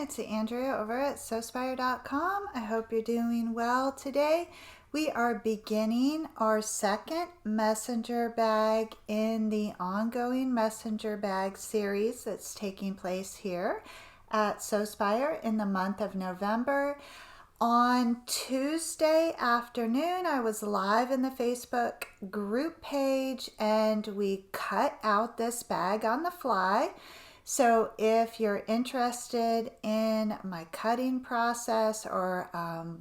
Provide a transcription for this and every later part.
It's Andrea over at Sewspire.com. I hope you're doing well today. We are beginning our second messenger bag in the ongoing messenger bag series that's taking place here at Sewspire in the month of November. On Tuesday afternoon, I was live in the Facebook group page and we cut out this bag on the fly. So if you're interested in my cutting process or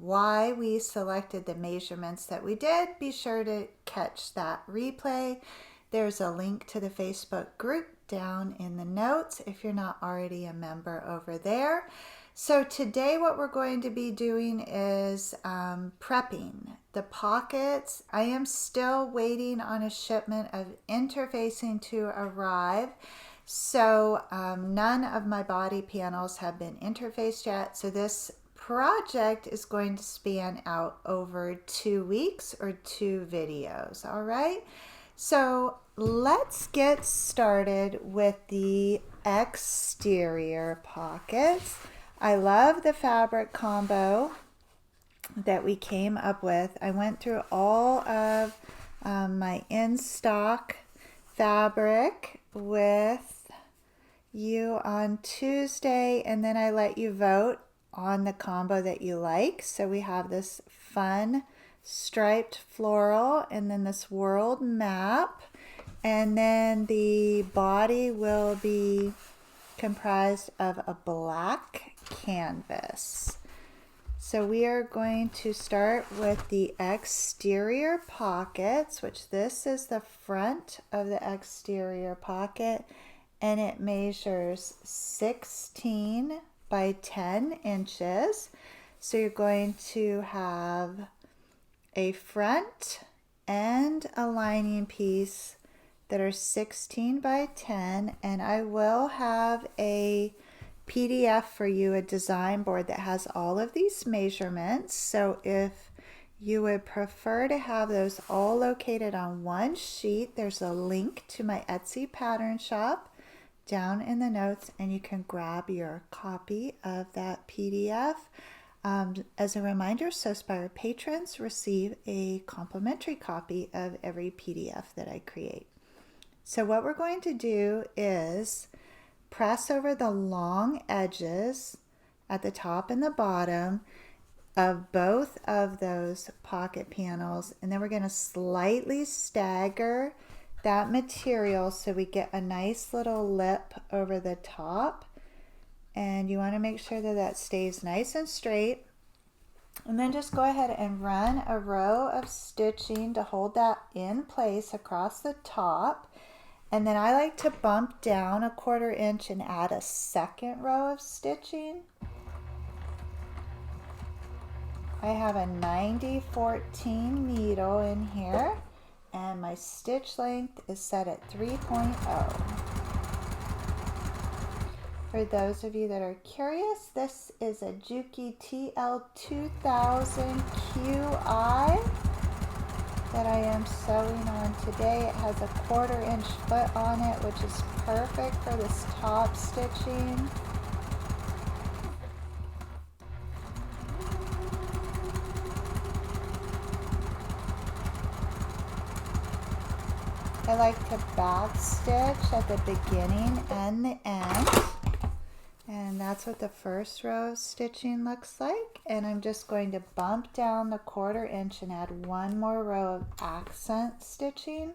why we selected the measurements that we did, be sure to catch that replay. There's a link to the Facebook group down in the notes if you're not already a member over there. So today what we're going to be doing is prepping the pockets. I am still waiting on a shipment of interfacing to arrive. So none of my body panels have been interfaced yet. So this project is going to span out over 2 weeks or 2 videos. All right. So let's get started with the exterior pockets. I love the fabric combo that we came up with. I went through all of my in-stock fabric with you on Tuesday, and then I let you vote on the combo that you like. So we have this fun striped floral and then this world map, and then the body will be comprised of a black canvas. So we are going to start with the exterior pockets, which this is the front of the exterior pocket, and it measures 16 by 10 inches. So you're going to have a front and a lining piece that are 16 by 10, and I will have a PDF for you, a design board that has all of these measurements. So if you would prefer to have those all located on one sheet, there's a link to my Etsy pattern shop down in the notes, and you can grab your copy of that PDF. As a reminder, Sewspire patrons receive a complimentary copy of every PDF that I create. So what we're going to do is press over the long edges at the top and the bottom of both of those pocket panels, and then we're going to slightly stagger that material so we get a nice little lip over the top, and you want to make sure that that stays nice and straight. And then just go ahead and run a row of stitching to hold that in place across the top. And then I like to bump down a 1/4 inch and add a second row of stitching. I have a 90-14 needle in here, and my stitch length is set at 3.0. For those of you that are curious, this is a Juki TL2000 QI that I am sewing on today. It has a 1/4 inch foot on it, which is perfect for this top stitching. I like to back stitch at the beginning and the end. And that's what the first row of stitching looks like. And I'm just going to bump down the 1/4 inch and add one more row of accent stitching.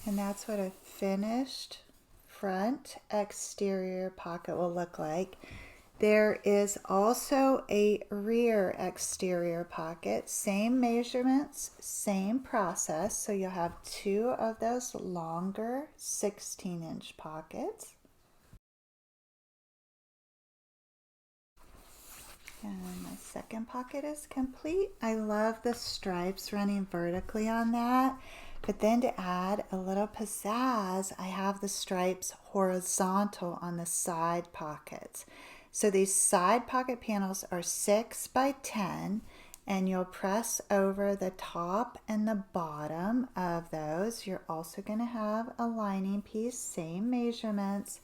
And that's what a finished front exterior pocket will look like. There is also a rear exterior pocket, same measurements, same process. So you'll have 2 of those longer 16-inch pockets. And my second pocket is complete. I love the stripes running vertically on that. But then to add a little pizzazz, I have the stripes horizontal on the side pockets. So these side pocket panels are 6 by 10, and you'll press over the top and the bottom of those. You're also going to have a lining piece, same measurements,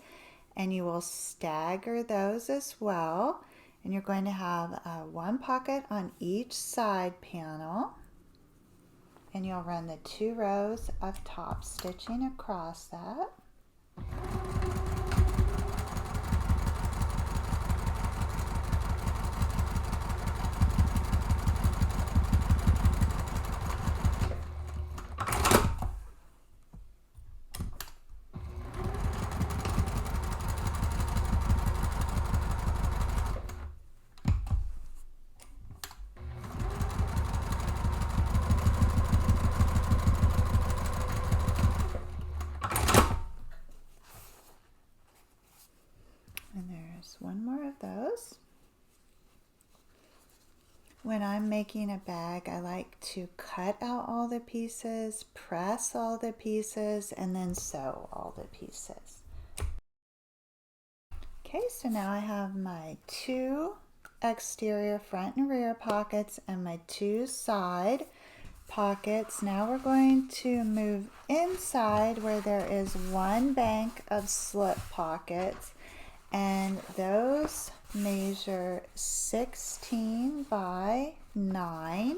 and you will stagger those as well. And you're going to have one pocket on each side panel, and you'll run the 2 rows of top stitching across that. And there's one more of those. When I'm making a bag, I like to cut out all the pieces, press all the pieces, and then sew all the pieces. Okay, so now I have my 2 exterior front and rear pockets and my 2 side pockets. Now we're going to move inside where there is 1 bank of slip pockets, and those measure 16 by 9,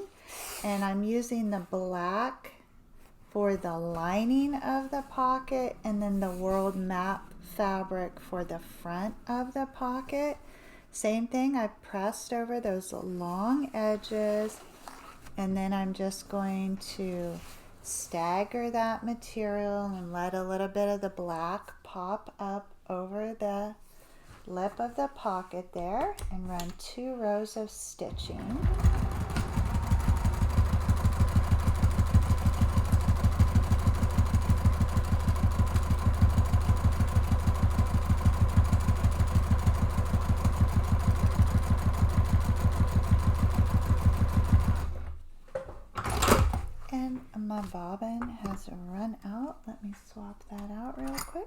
and I'm using the black for the lining of the pocket and then the world map fabric for the front of the pocket. Same thing, I pressed over those long edges, and then I'm just going to stagger that material and let a little bit of the black pop up over the lip of the pocket there, and run 2 rows of stitching. And my bobbin has run out. Let me swap that out real quick.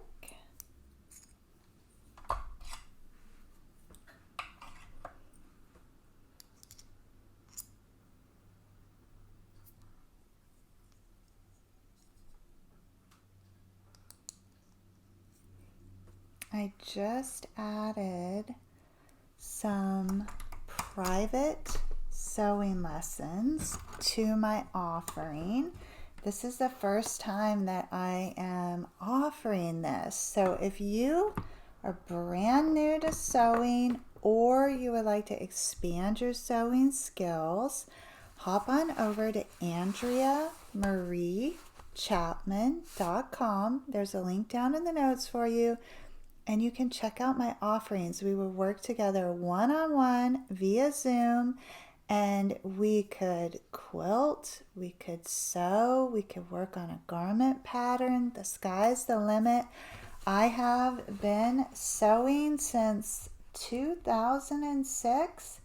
I just added some private sewing lessons to my offering. This is the first time that I am offering this. So if you are brand new to sewing, or you would like to expand your sewing skills, hop on over to AndreaMarieChapman.com. There's a link down in the notes for you, and you can check out my offerings. We will work together one-on-one via Zoom, and we could quilt, we could sew, we could work on a garment pattern. The sky's the limit. I have been sewing since 2006,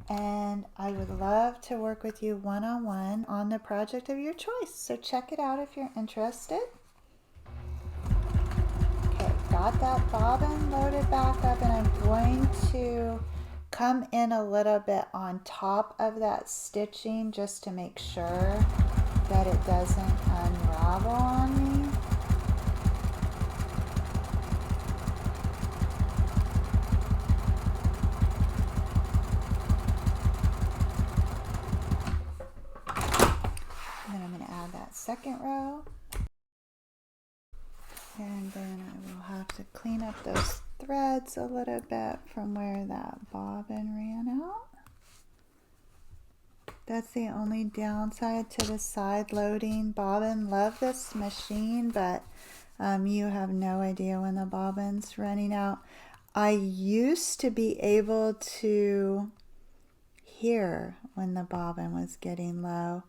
and I would love to work with you one-on-one on the project of your choice. So check it out if you're interested. Okay, got that bobbin loaded back up, and I'm going to come in a little bit on top of that stitching just to make sure that it doesn't unravel on me. And then I'm going to add that second row. And then I will have to clean up those threads a little bit from where that bobbin ran out. That's the only downside to the side loading bobbin. Love this machine, but you have no idea when the bobbin's running out. I used to be able to hear when the bobbin was getting low.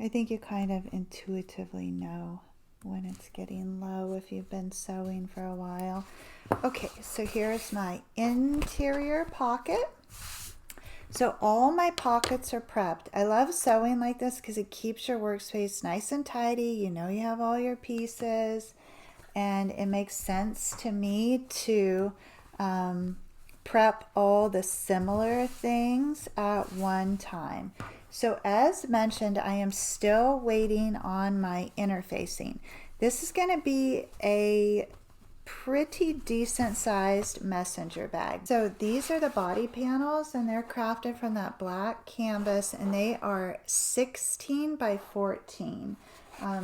I think you kind of intuitively know when it's getting low if you've been sewing for a while. Okay, so here's my interior pocket. So all my pockets are prepped. I love sewing like this because it keeps your workspace nice and tidy. You know you have all your pieces, and it makes sense to me to prep all the similar things at one time. So as mentioned, I am still waiting on my interfacing. This is going to be a pretty decent sized messenger bag. So these are the body panels, and they're crafted from that black canvas, and they are 16 by 14.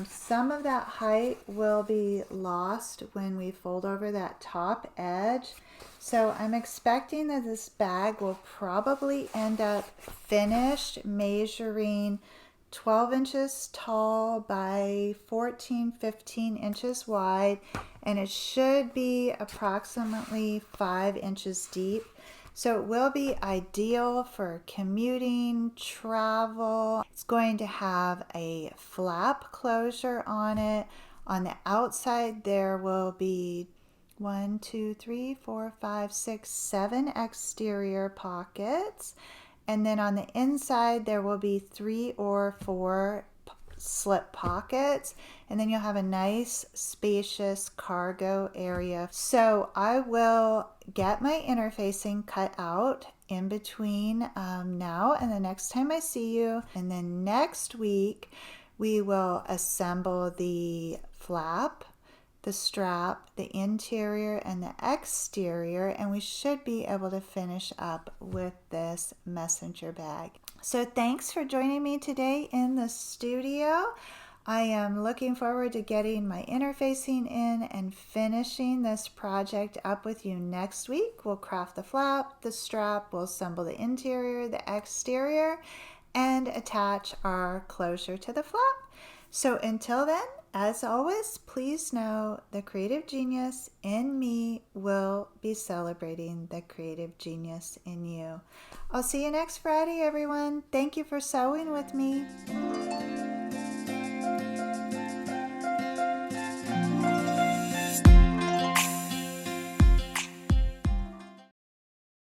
Some of that height will be lost when we fold over that top edge. So I'm expecting that this bag will probably end up finished measuring 12 inches tall by 15 inches wide, and it should be approximately 5 inches deep. So it will be ideal for commuting, travel. It's going to have a flap closure on it. On the outside there will be 1, 2, 3, 4, 5, 6, 7 exterior pockets. And then on the inside, there will be 3 or 4 slip pockets. And then you'll have a nice, spacious cargo area. So I will get my interfacing cut out in between now and the next time I see you. And then next week, we will assemble the flap, the strap, the interior, and the exterior, and we should be able to finish up with this messenger bag. So thanks for joining me today in the studio. I am looking forward to getting my interfacing in and finishing this project up with you next week. We'll craft the flap, the strap, we'll assemble the interior, the exterior, and attach our closure to the flap. So until then, as always, please know the creative genius in me will be celebrating the creative genius in you. I'll see you next Friday, everyone. Thank you for sewing with me.